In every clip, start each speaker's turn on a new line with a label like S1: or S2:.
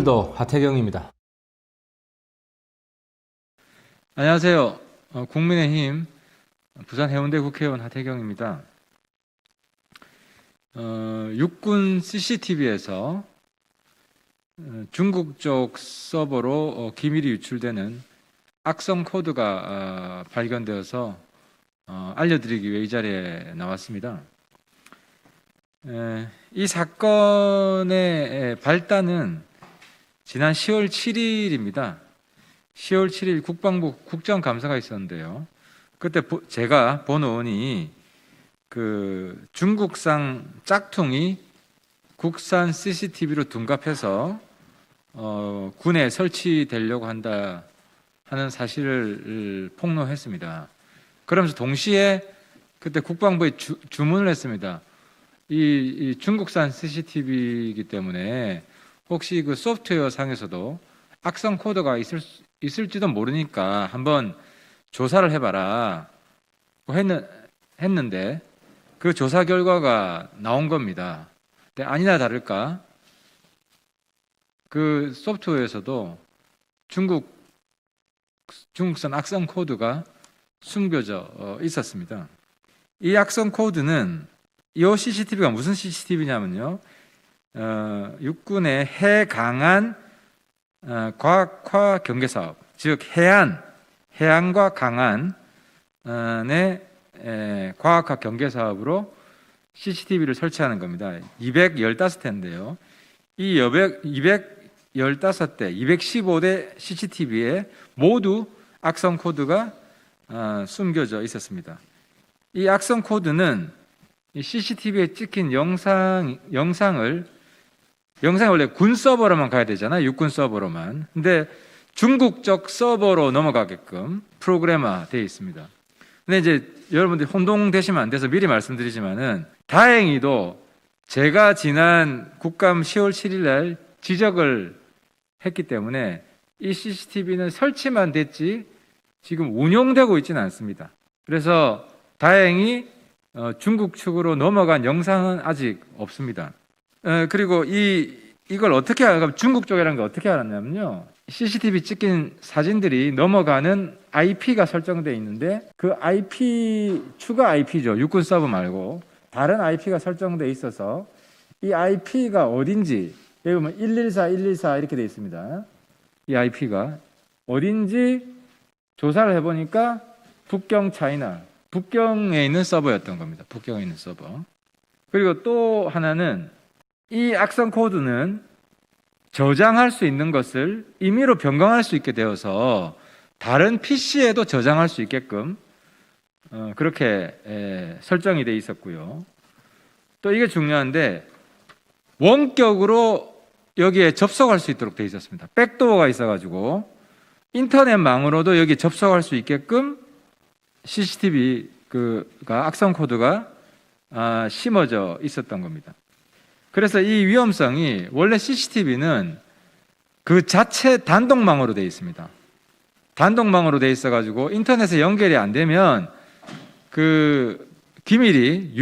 S1: 오늘도 하태경입니다.
S2: 안녕하세요. 국민의힘 부산 해운대 국회의원 하태경입니다. 육군 CCTV에서 중국 쪽 서버로 기밀이 유출되는 악성 코드가 발견되어서 알려드리기 위해 이 자리에 나왔습니다. 이 사건의 발단은 지난 10월 7일입니다. 10월 7일 국방부 국정감사가 있었는데요. 그때 제가 본 의원이 그 중국산 짝퉁이 국산 CCTV로 둔갑해서 군에 설치되려고 한다 하는 사실을 폭로했습니다. 그러면서 동시에 그때 국방부에 주문을 했습니다. 이 중국산 CCTV이기 때문에 혹시 그 소프트웨어 상에서도 악성 코드가 있을지도 모르니까 한번 조사를 해봐라 했는데 그 조사 결과가 나온 겁니다. 근데 아니나 다를까 그 소프트웨어에서도 중국산 악성 코드가 숨겨져 있었습니다. 이 악성 코드는 이 CCTV가 무슨 CCTV냐면요, 육군의 해강한 과학화 경계 사업, 즉 해안과 강안의 과학화 경계 사업으로 CCTV를 설치하는 겁니다. 215대인데요. 이 215대, 215대 CCTV에 모두 악성 코드가 숨겨져 있었습니다. 이 악성 코드는 이 CCTV에 찍힌 영상을 원래 군 서버로만 가야 되잖아요. 육군 서버로만. 근데 중국적 서버로 넘어가게끔 프로그래머 되어 있습니다. 근데 이제 여러분들이 혼동되시면 안 돼서 미리 말씀드리지만은 다행히도 제가 지난 국감 10월 7일 날 지적을 했기 때문에 이 CCTV는 설치만 됐지 지금 운용되고 있지는 않습니다. 그래서 다행히 중국 측으로 넘어간 영상은 아직 없습니다. 그리고 이걸 어떻게 중국 쪽이라는 걸 어떻게 알았냐면요, CCTV 찍힌 사진들이 넘어가는 IP가 설정되어 있는데 그 IP, 추가 IP죠. 육군 서버 말고 다른 IP가 설정되어 있어서 이 IP가 어딘지, 여기 보면 114, 114 이렇게 되어 있습니다. 이 IP가 어딘지 조사를 해보니까 북경 차이나, 북경에 있는 서버였던 겁니다. 북경에 있는 서버. 그리고 또 하나는 이 악성 코드는 저장할 수 있는 것을 임의로 변경할 수 있게 되어서 다른 PC에도 저장할 수 있게끔 그렇게 설정이 되어 있었고요. 또 이게 중요한데 원격으로 여기에 접속할 수 있도록 되어 있었습니다. 백도어가 있어가지고 인터넷망으로도 여기 접속할 수 있게끔 CCTV가 악성 코드가 심어져 있었던 겁니다. 그래서 이 위험성이, 원래 CCTV는 그 자체 단독망으로 되어 있습니다. 단독망으로 되어 있어가지고 인터넷에 연결이 안 되면 그 기밀이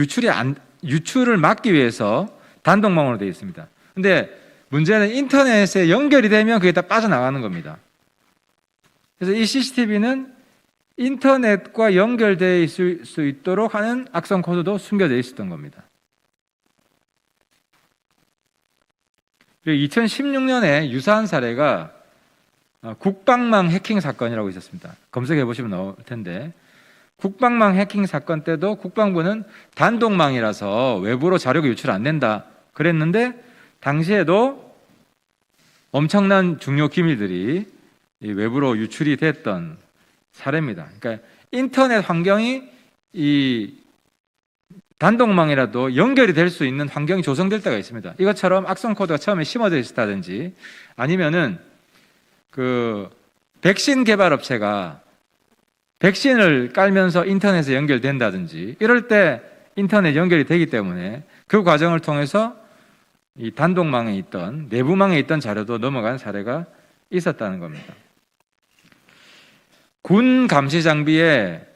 S2: 유출을 막기 위해서 단독망으로 되어 있습니다. 근데 문제는 인터넷에 연결이 되면 그게 다 빠져나가는 겁니다. 그래서 이 CCTV는 인터넷과 연결되어 있을 수 있도록 하는 악성 코드도 숨겨져 있었던 겁니다. 그리고 2016년에 유사한 사례가 국방망 해킹 사건이라고 있었습니다. 검색해 보시면 나올 텐데, 국방망 해킹 사건 때도 국방부는 단독망이라서 외부로 자료가 유출 안 된다 그랬는데 당시에도 엄청난 중요 기밀들이 외부로 유출이 됐던 사례입니다. 그러니까 인터넷 환경이 이 단독망이라도 연결이 될 수 있는 환경이 조성될 때가 있습니다. 이것처럼 악성 코드가 처음에 심어져 있었다든지, 아니면은 그 백신 개발 업체가 백신을 깔면서 인터넷에 연결된다든지 이럴 때 인터넷 연결이 되기 때문에 그 과정을 통해서 이 단독망에 있던, 내부망에 있던 자료도 넘어간 사례가 있었다는 겁니다. 군 감시 장비에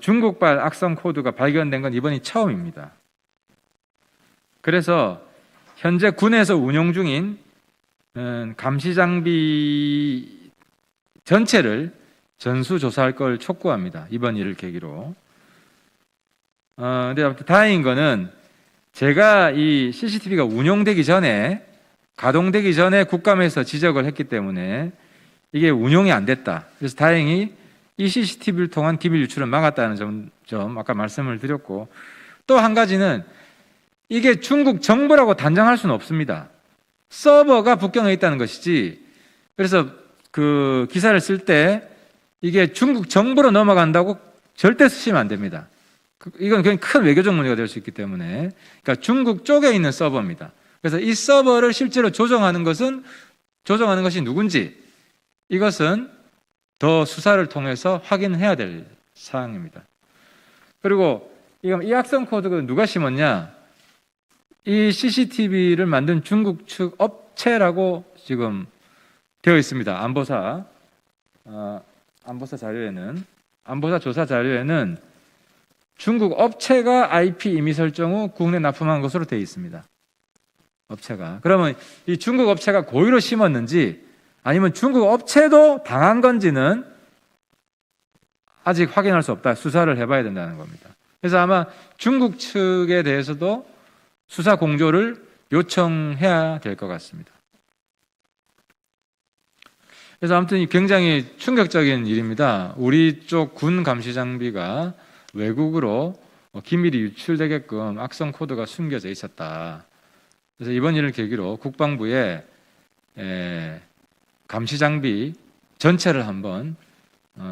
S2: 중국발 악성 코드가 발견된 건 이번이 처음입니다. 그래서 현재 군에서 운용 중인 감시 장비 전체를 전수조사할 걸 촉구합니다. 이번 일을 계기로. 근데 아무튼 다행인 거는 제가 이 CCTV가 운용되기 전에, 가동되기 전에 국감에서 지적을 했기 때문에 이게 운용이 안 됐다. 그래서 다행히 이 CCTV를 통한 기밀 유출을 막았다는 점 아까 말씀을 드렸고, 또 한 가지는 이게 중국 정부라고 단정할 수는 없습니다. 서버가 북경에 있다는 것이지, 그래서 그 기사를 쓸 때 이게 중국 정부로 넘어간다고 절대 쓰시면 안 됩니다. 이건 굉장히 큰 외교적 문제가 될 수 있기 때문에. 그러니까 중국 쪽에 있는 서버입니다. 그래서 이 서버를 실제로 조정하는 것이 누군지, 이것은 더 수사를 통해서 확인해야 될 사항입니다. 그리고 이 악성 코드가 누가 심었냐? 이 CCTV를 만든 중국 측 업체라고 지금 되어 있습니다. 안보사 자료에는, 안보사 조사 자료에는 중국 업체가 IP 임의 설정 후 국내 납품한 것으로 되어 있습니다. 업체가. 그러면 이 중국 업체가 고의로 심었는지 아니면 중국 업체도 당한 건지는 아직 확인할 수 없다. 수사를 해봐야 된다는 겁니다. 그래서 아마 중국 측에 대해서도 수사 공조를 요청해야 될 것 같습니다. 그래서 아무튼 굉장히 충격적인 일입니다. 우리 쪽 군 감시 장비가 외국으로 기밀이 유출되게끔 악성 코드가 숨겨져 있었다. 그래서 이번 일을 계기로 국방부에 감시 장비 전체를 한번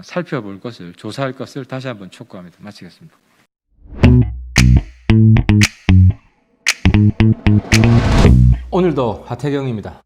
S2: 살펴볼 것을, 조사할 것을 다시 한번 촉구합니다. 마치겠습니다.
S1: 오늘도 하태경입니다.